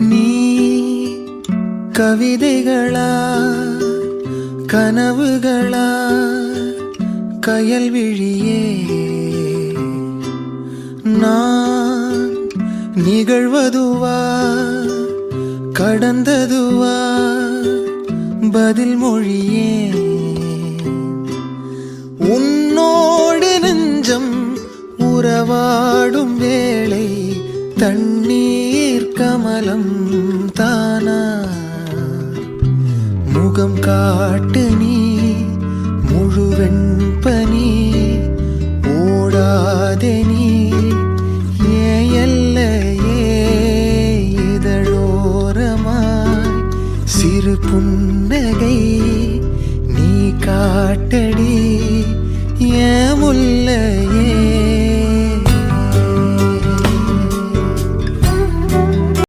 நீ கவிதைகளா கனவுகளா கயல்விழியே நான் நிகழ்வதுவா கடந்ததுவா பதில் மொழியே உன்னோடு நெஞ்சம் உறவாடும் வேளை தண்ணீர் கமலம் தானா முகம் காட்டு நீ முழுவெண் பனி ஓடாதே நீ ஏல்லையே இதழோரமாய் சிறு புன்னகை நீ காட்டடி ஏ முல்லையே